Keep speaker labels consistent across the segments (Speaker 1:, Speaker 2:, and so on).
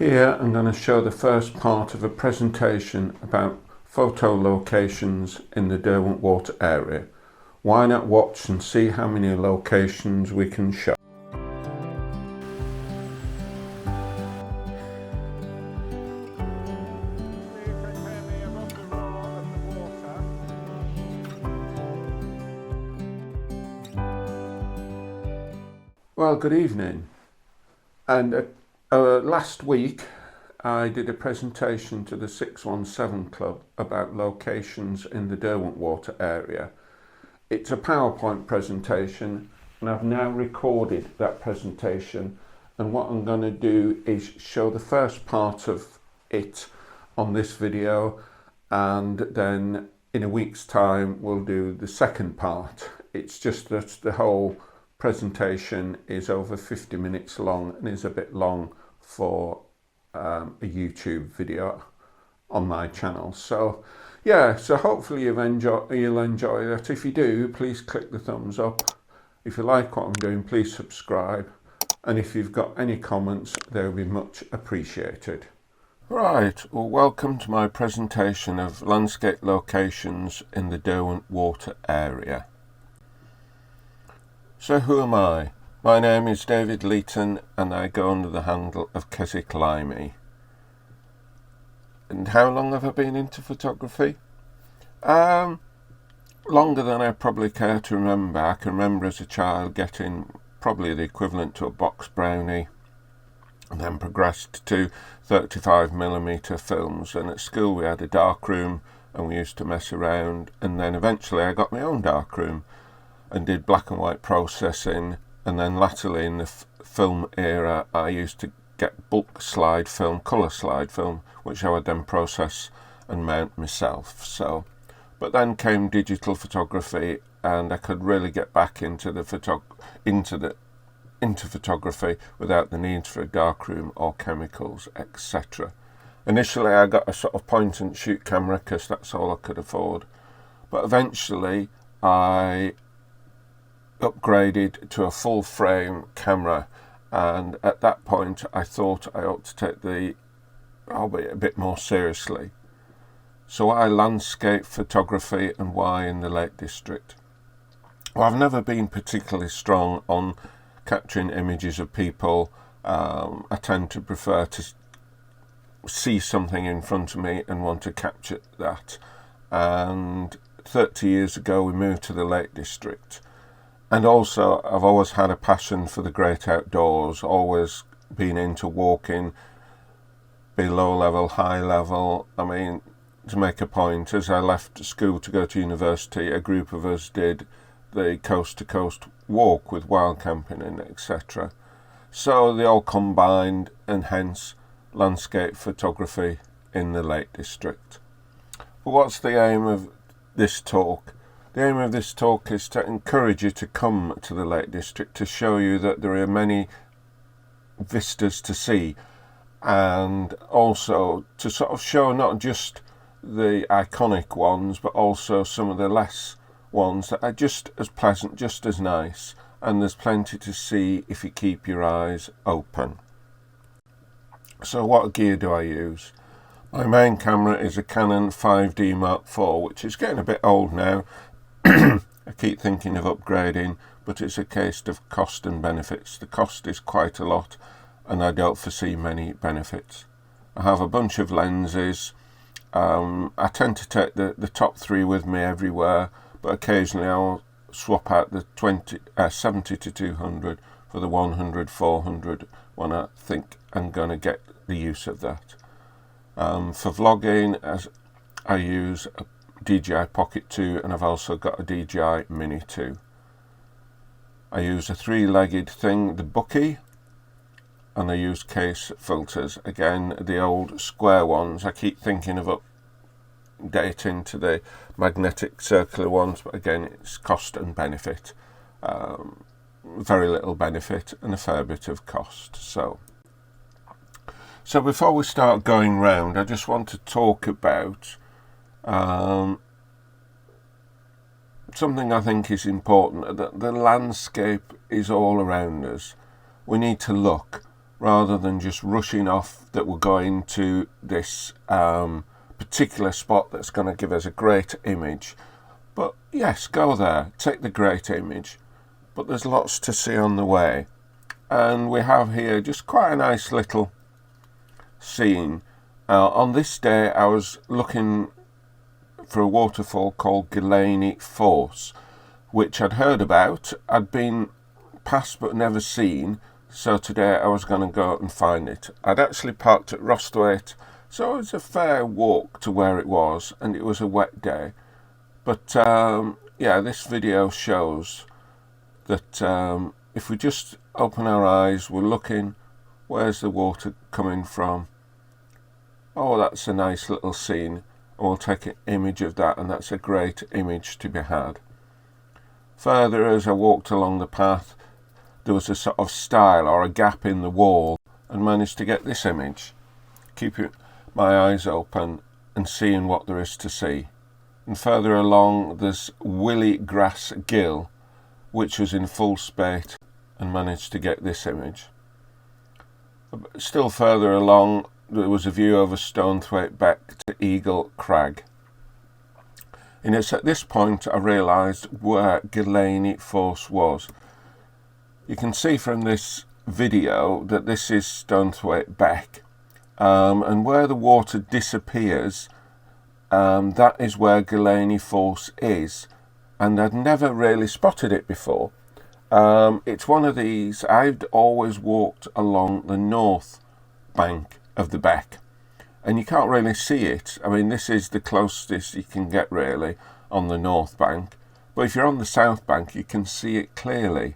Speaker 1: Here I'm going to show the first part of a presentation about photo locations in the Derwent Water area. Why not watch and see how many locations we can show? Well, good evening. And last week I did a presentation to the 617 Club about locations in the Derwent Water area. It's a PowerPoint presentation and I've now recorded that presentation, and what I'm going to do is show the first part of it on this video, and then in a week's time we'll do the second part. It's just that the whole presentation is over 50 minutes long and is a bit long for a YouTube video on my channel. So yeah, so hopefully you'll enjoy that. If you do, please click the thumbs up. If you like what I'm doing, please subscribe, and if you've got any comments, they will be much appreciated. Right, well, welcome to my presentation of landscape locations in the Derwent Water area. So who am I? My name is David Leeton and I go under the handle of Keswick. And how long have I been into photography? Longer than I probably care to remember. I can remember as a child getting probably the equivalent to a box brownie, and then progressed to 35mm films, and at school we had a dark room and we used to mess around, and then eventually I got my own dark room and did black and white processing, and then latterly in the film era I used to get bulk slide film, colour slide film, which I would then process and mount myself. So, but then came digital photography and I could really get back into photography without the need for a darkroom or chemicals, etc. Initially I got a sort of point and shoot camera because that's all I could afford, but eventually I upgraded to a full frame camera, and at that point I thought I ought to take the hobby a bit more seriously. So why landscape photography and why in the Lake District? Well, I've never been particularly strong on capturing images of people. I tend to prefer to see something in front of me and want to capture that. And 30 years ago we moved to the Lake District. And also I've always had a passion for the great outdoors, always been into walking, be low level, high level. I mean, to make a point, as I left school to go to university, a group of us did the coast to coast walk with wild camping and etc. So they all combined, and hence landscape photography in the Lake District. But what's the aim of this talk? The aim of this talk is to encourage you to come to the Lake District, to show you that there are many vistas to see, and also to sort of show not just the iconic ones but also some of the less ones that are just as pleasant, just as nice, and there's plenty to see if you keep your eyes open. So what gear do I use? My main camera is a Canon 5D Mark IV, which is getting a bit old now. I keep thinking of upgrading, but it's a case of cost and benefits. The cost is quite a lot and I don't foresee many benefits. I have a bunch of lenses. I tend to take the top three with me everywhere, but occasionally I'll swap out the 70 to 200 for the 100, 400 when I think I'm going to get the use of that. For vlogging, as I use a DJI Pocket 2, and I've also got a DJI Mini 2. I use a three-legged thing, the Bucky, and I use case filters. Again, the old square ones. I keep thinking of updating to the magnetic circular ones, but again, it's cost and benefit. Very little benefit and a fair bit of cost. So before we start going round, I just want to talk about something I think is important, that the landscape is all around us. We need to look. rather than just rushing off that we're going to this particular spot that's going to give us a great image. But yes, go there, take the great image, but there's lots to see on the way. And we have here just quite a nice little scene. On this day I was looking for a waterfall called Gillaney Force, which I'd heard about, I'd been past but never seen, so today I was going to go and find it. I'd actually parked at Rosthwaite, so it was a fair walk to where it was, and it was a wet day. But yeah, this video shows that if we just open our eyes, we're looking, where's the water coming from? Oh, that's a nice little scene. We'll take an image of that, and that's a great image to be had. Further, as I walked along the path, there was a sort of stile or a gap in the wall, and managed to get this image. Keeping my eyes open and seeing what there is to see. And further along, there's Willy Grass Gill, which was in full spate, and managed to get this image. Still further along, there was a view over Stonethwaite Beck to Eagle Crag. And it's at this point I realised where Gillaney Force was. You can see from this video that this is Stonethwaite Beck, and where the water disappears, that is where Gillaney Force is, and I'd never really spotted it before. It's one of these, I'd always walked along the north bank of the beck, and you can't really see it. I mean, this is the closest you can get really on the north bank, but if you're on the south bank you can see it clearly.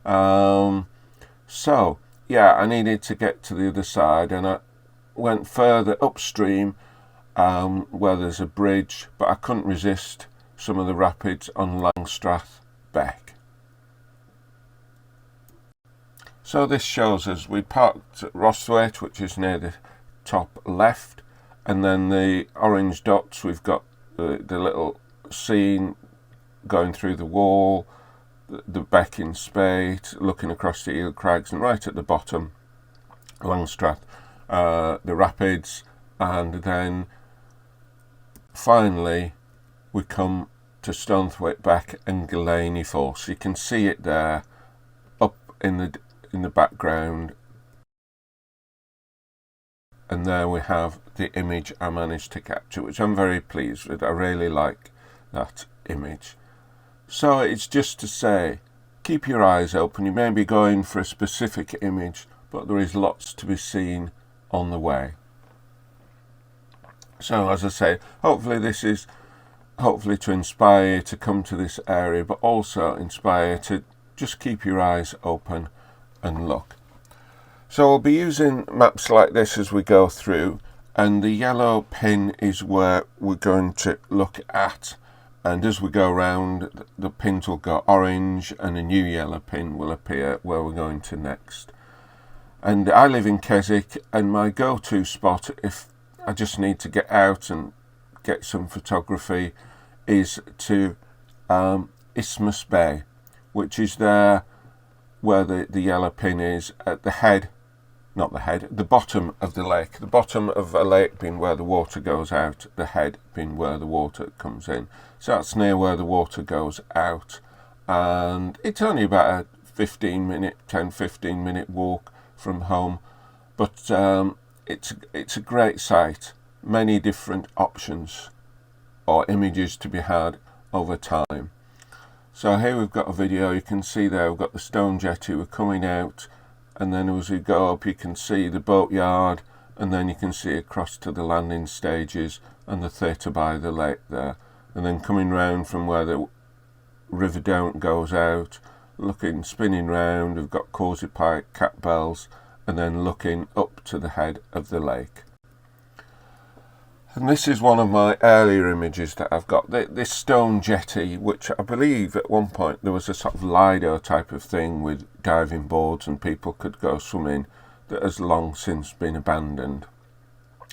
Speaker 1: So yeah, I needed to get to the other side, and I went further upstream where there's a bridge, but I couldn't resist some of the rapids on Langstrath Beck. So this shows us we parked at Rosthwaite, which is near the top left, and then the orange dots, we've got the little scene going through the wall, the beck in spate, looking across the Eel Crags, and right at the bottom, Langstrath, the rapids, and then finally we come to Stonethwaite Beck and Gillaney Force. You can see it there up in the background, and there we have the image I managed to capture, which I'm very pleased with. I really like that image. So it's just to say, keep your eyes open. You may be going for a specific image, but there is lots to be seen on the way. So as I say, hopefully this is to inspire you to come to this area, but also inspire you to just keep your eyes open and look. So we'll be using maps like this as we go through, and the yellow pin is where we're going to look at, and as we go around the pins will go orange and a new yellow pin will appear where we're going to next. And I live in Keswick, and my go-to spot if I just need to get out and get some photography is to Isthmus Bay, which is there where the yellow pin is at the bottom of the lake. The bottom of a lake being where the water goes out, the head being where the water comes in. So that's near where the water goes out, and it's only about a 10-15 minute walk from home, but it's a great site. Many different options or images to be had over time. So here we've got a video. You can see there we've got the stone jetty, we're coming out, and then as we go up you can see the boatyard, and then you can see across to the landing stages and the theatre by the lake there, and then coming round from where the River Derwent goes out, spinning round, we've got Causey Pike, Cat Bells, and then looking up to the head of the lake. And this is one of my earlier images that I've got, this stone jetty, which I believe at one point there was a sort of Lido type of thing with diving boards and people could go swimming, that has long since been abandoned.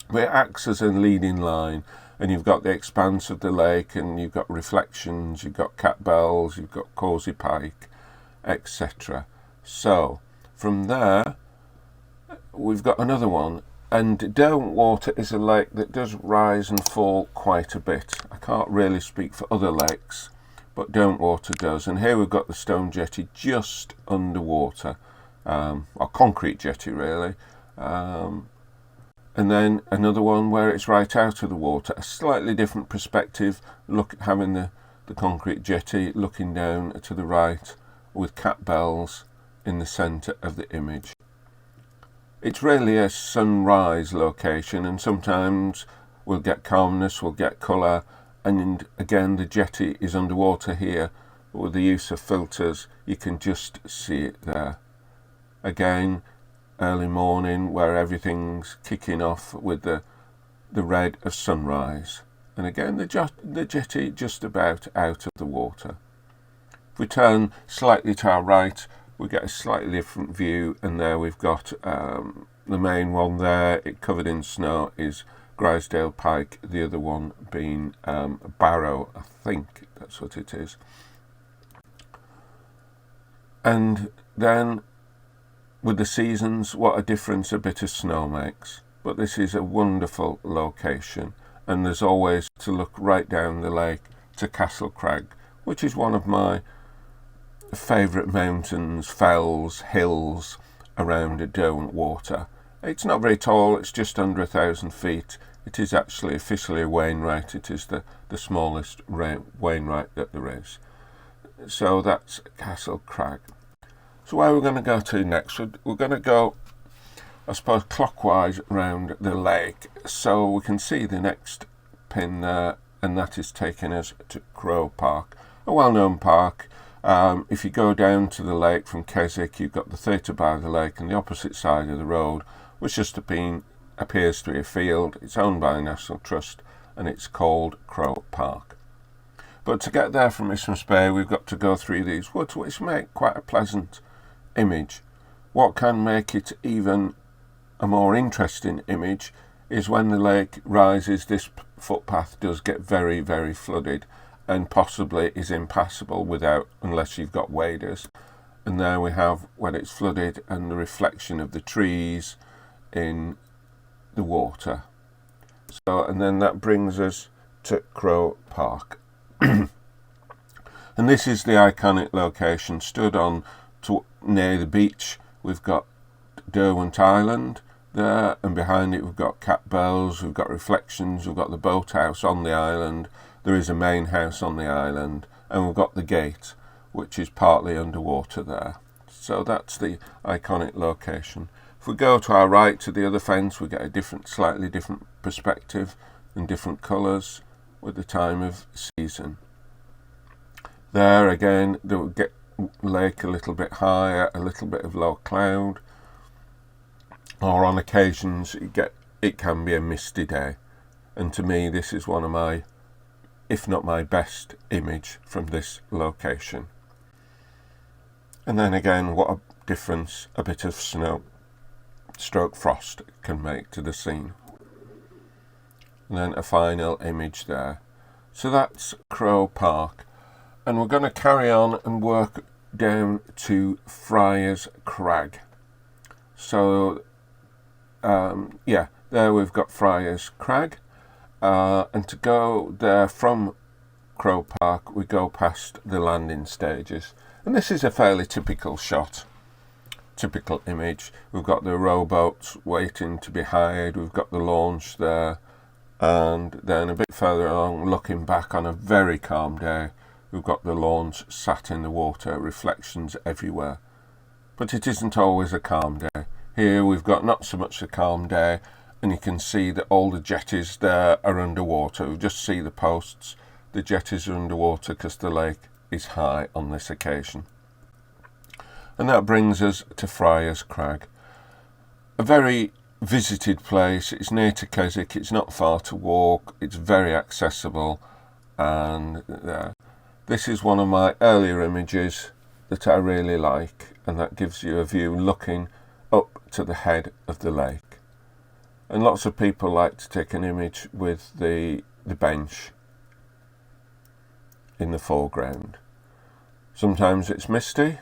Speaker 1: But it acts as a leading line, and you've got the expanse of the lake, and you've got reflections, you've got Cat Bells, you've got Causey Pike, etc. So from there we've got another one, and Derwent Water is a lake that does rise and fall quite a bit. I can't really speak for other lakes, but Derwent Water does. And here we've got the stone jetty just underwater, or concrete jetty really, and then another one where it's right out of the water, a slightly different perspective, having the concrete jetty looking down to the right with cat bells in the centre of the image. It's really a sunrise location, and sometimes we'll get calmness, we'll get colour, and again the jetty is underwater here, but with the use of filters you can just see it there. Again, early morning where everything's kicking off with the red of sunrise, and again the jetty just about out of the water. If we turn slightly to our right, we get a slightly different view, and there we've got the main one there, it covered in snow, is Grisdale Pike, the other one being Barrow, I think that's what it is. And then with the seasons, what a difference a bit of snow makes. But this is a wonderful location, and there's always to look right down the lake to Castle Crag, which is one of my favourite mountains, fells, hills around Derwent Water. It's not very tall, it's just under 1,000 feet. It is actually officially a Wainwright. It is the smallest Wainwright that there is. So that's Castle Crag. So where we're going to go to next, we're going to go, I suppose, clockwise around the lake, so we can see the next pin there, and that is taking us to Crow Park, a well-known park. If you go down to the lake from Keswick, you've got the theatre by the lake, and the opposite side of the road, which just appears to be a field. It's owned by a National Trust, and it's called Crow Park. But to get there from Isthmus Bay, we've got to go through these woods, which make quite a pleasant image. What can make it even a more interesting image is when the lake rises, this footpath does get very, very flooded, and possibly is impassable unless you've got waders. And there we have when it's flooded and the reflection of the trees in the water. So, and then that brings us to Crow Park. And this is the iconic location, stood on near the beach. We've got Derwent Island there, and behind it we've got cat bells, we've got reflections, we've got the boathouse on the island. There is a main house on the island, and we've got the gate, which is partly underwater there. So that's the iconic location. If we go to our right to the other fence, we get a slightly different perspective and different colours with the time of season. There again, they will get lake a little bit higher, a little bit of low cloud, or on occasions it can be a misty day. And to me, this is one of my, if not my best image from this location. And then again, what a difference a bit of snow stroke frost can make to the scene. And then a final image there. So that's Crow Park, and we're going to carry on and work down to Friar's Crag. So there we've got Friar's Crag, and to go there from Crow Park we go past the landing stages, and this is a fairly typical shot, typical image. We've got the rowboats waiting to be hired, we've got the launch there, and then a bit further along, looking back on a very calm day, we've got the launch sat in the water, reflections everywhere. But it isn't always a calm day. Here we've got not so much a calm day, and you can see that all the jetties there are underwater. We just see the posts. The jetties are underwater because the lake is high on this occasion. And that brings us to Friar's Crag. A very visited place. It's near to Keswick. It's not far to walk. It's very accessible. And this is one of my earlier images that I really like. And that gives you a view looking up to the head of the lake. And lots of people like to take an image with the bench in the foreground. Sometimes it's misty,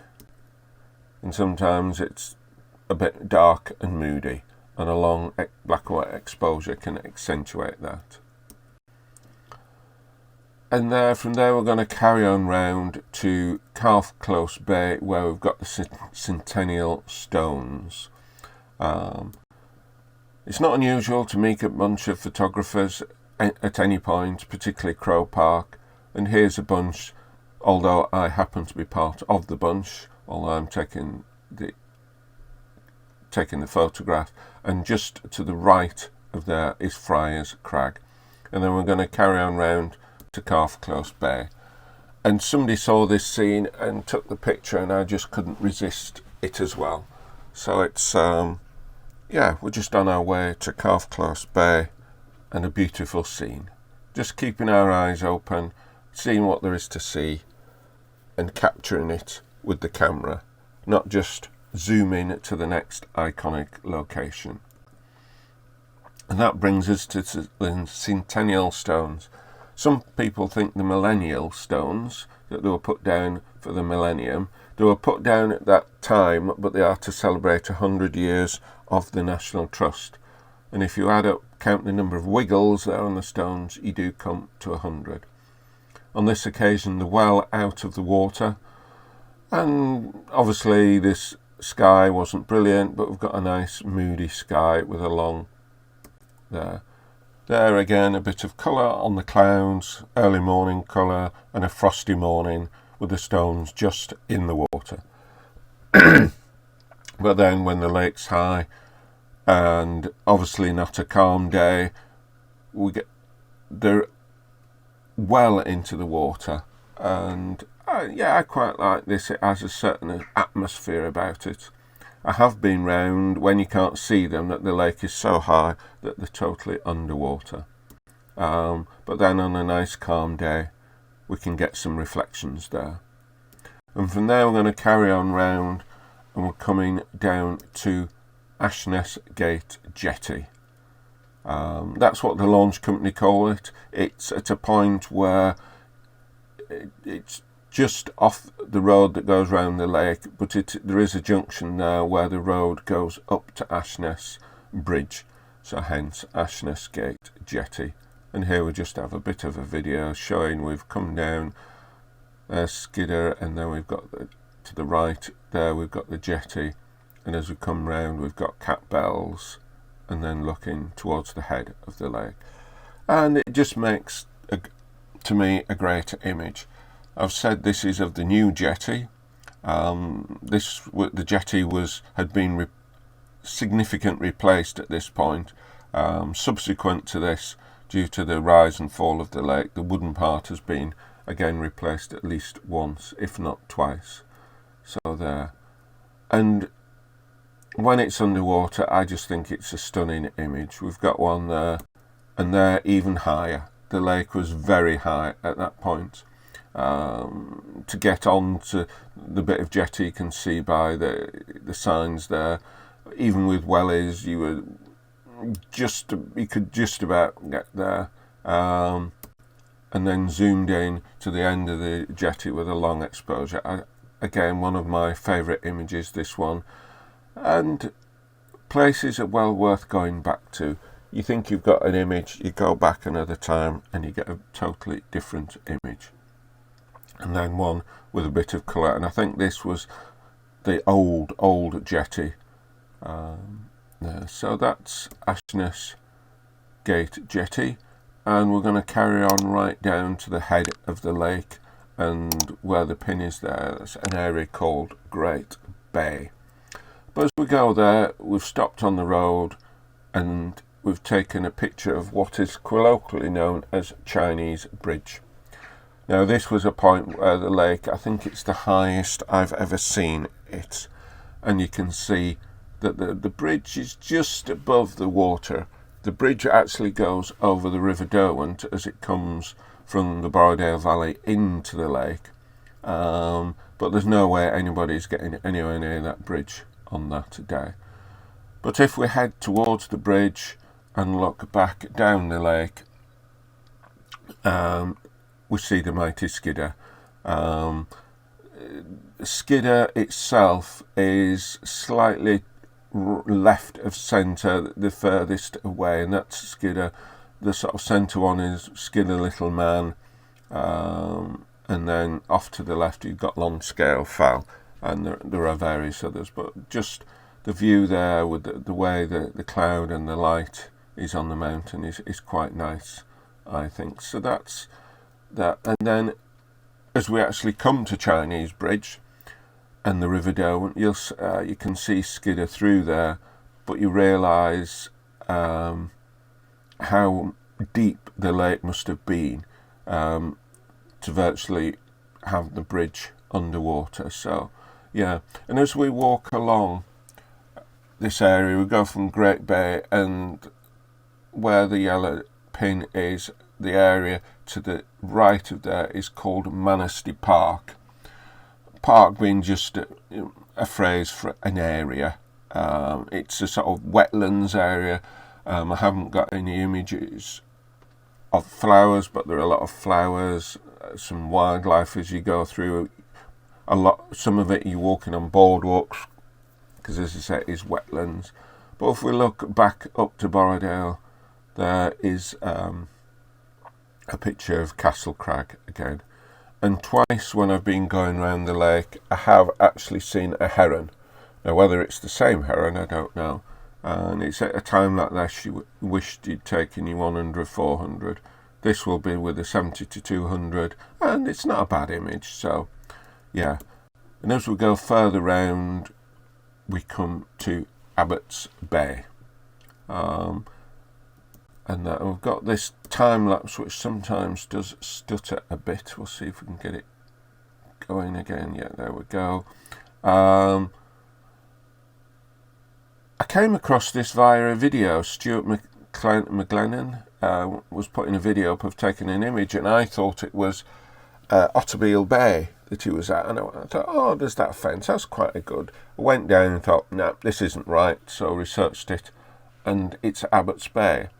Speaker 1: and sometimes it's a bit dark and moody. and a long black and white exposure can accentuate that. And from there we're going to carry on round to Close Bay, where we've got the Centennial Stones. It's not unusual to meet a bunch of photographers at any point, particularly Crow Park, and here's a bunch, although I happen to be part of the bunch, although I'm taking the photograph, and just to the right of there is Friar's Crag. And then we're going to carry on round to Close Bay, and somebody saw this scene and took the picture, and I just couldn't resist it as well. So it's yeah, we're just on our way to Close Bay, and a beautiful scene, just keeping our eyes open, seeing what there is to see and capturing it with the camera, not just zooming to the next iconic location. And that brings us to the Centennial Stones. Some people think the millennial stones, that they were put down for the millennium, they were put down at that time, but they are to celebrate 100 years of the National Trust. And if you count the number of wiggles there on the stones, you do come to 100. On this occasion, they're well out of the water, and obviously this sky wasn't brilliant, but we've got a nice moody sky with a long there. There again, a bit of colour on the clouds, early morning colour, and a frosty morning with the stones just in the water. But then when the lake's high, and obviously not a calm day, they're well into the water, and yeah, I quite like this. It has a certain atmosphere about it. I have been round when you can't see them, that the lake is so high that they're totally underwater. But then on a nice calm day, we can get some reflections there. And from there we're going to carry on round, and we're coming down to Ashness Gate Jetty. That's what the launch company call it. It's at a point where it's just off the road that goes round the lake, but there is a junction there where the road goes up to Ashness Bridge, so hence Ashness Gate Jetty. And here we just have a bit of a video showing we've come down Skidder, and then we've got to the right there we've got the jetty, and as we come round we've got Cat Bells, and then looking towards the head of the lake. And it just makes to me a great image. I've said this is of the new jetty. The jetty had been significantly replaced at this point. Subsequent to this, due to the rise and fall of the lake, the wooden part has been again replaced at least once, if not twice. So there. And when it's underwater, I just think it's a stunning image. We've got one there, and there even higher. The lake was very high at that point. To get on to the bit of jetty, you can see by the signs there, even with wellies, you could just about get there. And then zoomed in to the end of the jetty with a long exposure. Again, one of my favourite images, this one. And places are well worth going back to. You think you've got an image, you go back another time and you get a totally different image. And then one with a bit of colour, and I think this was the old jetty. So that's Ashness Gate Jetty, and we're going to carry on right down to the head of the lake, and where the pin is there, that's an area called Great Bay. But as we go there, we've stopped on the road and we've taken a picture of what is colloquially known as Chinese Bridge. Now this was a point where the lake, I think it's the highest I've ever seen it, and you can see that the bridge is just above the water. The bridge actually goes over the River Derwent as it comes from the Borrowdale Valley into the lake, but there's no way anybody's getting anywhere near that bridge on that day. But if we head towards the bridge and look back down the lake, we see the mighty Skidder. Skidder itself is slightly left of centre, the furthest away, and that's Skidder. The sort of centre one is Skidder Little Man, and then off to the left you've got Lonscale Fell, and there are various others, but just the view there with the way the cloud and the light is on the mountain is quite nice, I think. So that's that. And then as we actually come to Chinese Bridge and the River Derwent, you can see Skidder through there, but you realise how deep the lake must have been to virtually have the bridge underwater. So yeah, and as we walk along this area, we go from Great Bay, and where the yellow pin is, the area to the right of there is called Manesty Park. Park being just a phrase for an area. It's a sort of wetlands area. I haven't got any images of flowers, but there are a lot of flowers, some wildlife as you go through. Some of it you're walking on boardwalks, because as I say, it is wetlands. But if we look back up to Borrowdale, there is a picture of Castle Crag again. And twice when I've been going around the lake, I have actually seen a heron. Now whether it's the same heron, I don't know. And it's at a time like that she wished he'd taken you 100, 400. This will be with a 70 to 200, and it's not a bad image. So yeah, and as we go further round, we come to Abbot's Bay, and we've got this time lapse which sometimes does stutter a bit. We'll see if we can get it going again. Yeah, there we go. I came across this via a video. Stuart McGlennon was putting a video up of taking an image, and I thought it was Otterbield Bay that he was at, and I thought, oh, there's that fence, that's quite a good. I went down and thought, no, this isn't right, so researched it, and it's Abbot's Bay.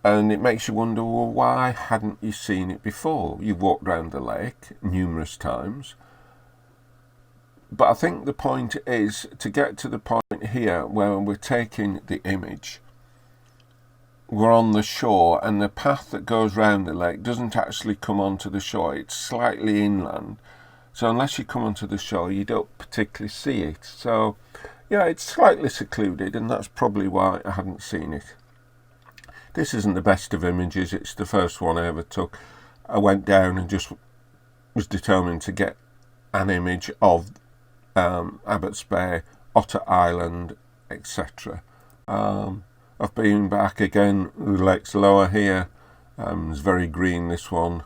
Speaker 1: And it makes you wonder, well, why hadn't you seen it before? You've walked around the lake numerous times. But I think the point is to get to the point here where we're taking the image, we're on the shore, and the path that goes round the lake doesn't actually come onto the shore. It's slightly inland. So unless you come onto the shore, you don't particularly see it. So yeah, it's slightly secluded, and that's probably why I hadn't seen it. This isn't the best of images. It's the first one I ever took. I went down and just was determined to get an image of Abbot's Bay, Otter Island, etc. I've been back again. The lake's lower here. It's very green, this one.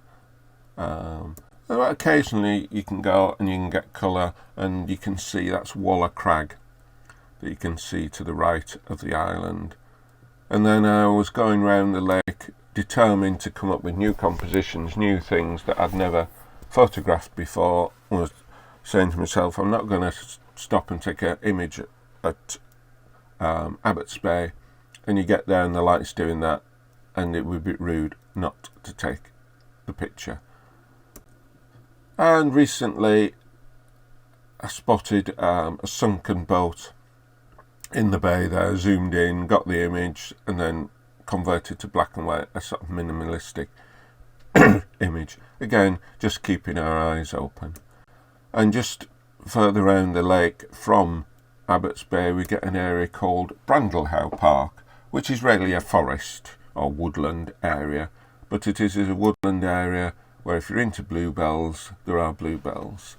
Speaker 1: Occasionally you can go and you can get colour, and you can see that's Waller Crag that you can see to the right of the island. And then I was going round the lake determined to come up with new compositions, new things that I'd never photographed before. I was saying to myself, I'm not going to stop and take an image at Abbot's Bay, and you get there and the light's doing that, and it would be rude not to take the picture. And recently I spotted a sunken boat in the bay there, zoomed in, got the image, and then converted to black and white, a sort of minimalistic image. Again, just keeping our eyes open. And just further around the lake from Abbot's Bay, we get an area called Brandelhow Park, which is really a forest or woodland area, but it is a woodland area where if you're into bluebells, there are bluebells.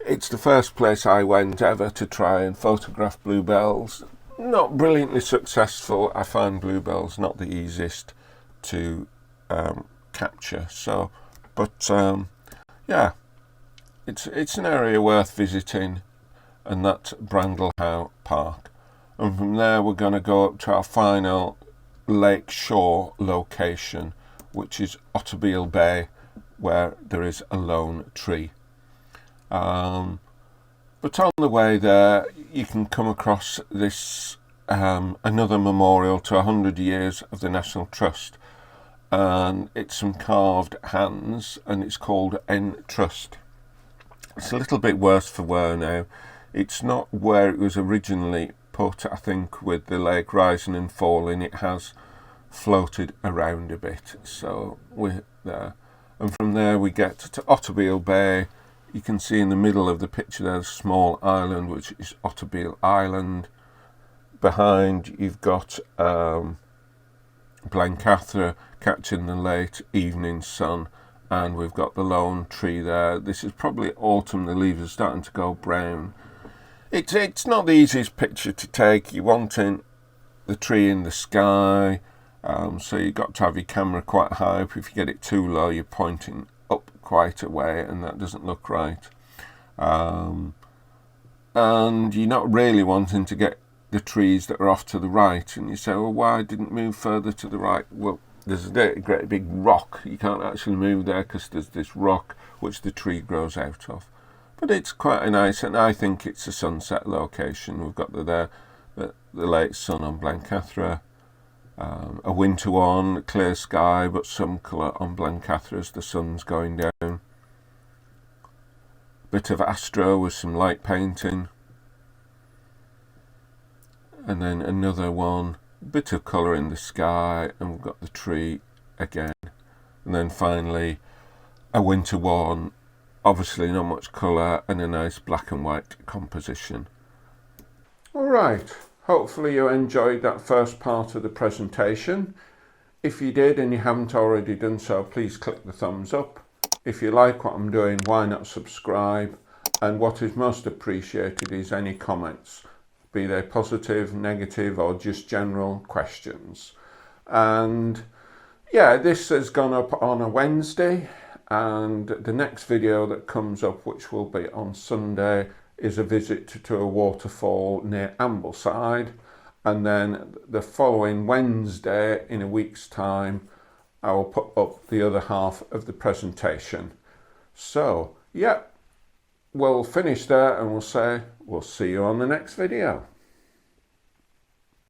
Speaker 1: It's the first place I went ever to try and photograph bluebells. Not brilliantly successful. I find bluebells not the easiest to capture. So, but yeah, it's an area worth visiting, and that's Brandelhow Park. And from there we're going to go up to our final lake shore location, which is Otterbield Bay, where there is a lone tree. But on the way there you can come across this another memorial to 100 years of the National Trust, and it's some carved hands, and it's called N Trust. It's a little bit worse for wear now. It's not where it was originally output, I think with the lake rising and falling, it has floated around a bit. So we're there. And from there we get to Otterbield Bay. You can see in the middle of the picture there's a small island, which is Otterbield Island. Behind you've got Blencathra catching the late evening sun, and we've got the lone tree there. This is probably autumn, the leaves are starting to go brown. It's not the easiest picture to take. You're wanting the tree in the sky, so you've got to have your camera quite high up. If you get it too low, you're pointing up quite a way, and that doesn't look right. And you're not really wanting to get the trees that are off to the right, and you say, well, why didn't move further to the right? Well, there's a great big rock. You can't actually move there because there's this rock which the tree grows out of. But it's quite a nice, and I think it's a sunset location. We've got the late sun on Blencathra, a winter one, clear sky, but some colour on Blencathra as the sun's going down. Bit of astro with some light painting. And then another one, bit of colour in the sky, and we've got the tree again. And then finally a winter one, obviously not much colour, and a nice black and white composition. Alright, hopefully you enjoyed that first part of the presentation. If you did and you haven't already done so, please click the thumbs up. If you like what I'm doing, why not subscribe? And what is most appreciated is any comments, be they positive, negative, or just general questions. And yeah, this has gone up on a Wednesday, and the next video that comes up, which will be on Sunday, is a visit to a waterfall near Ambleside. And then the following Wednesday, in a week's time, I will put up the other half of the presentation. So yeah, we'll finish there, and we'll say we'll see you on the next video.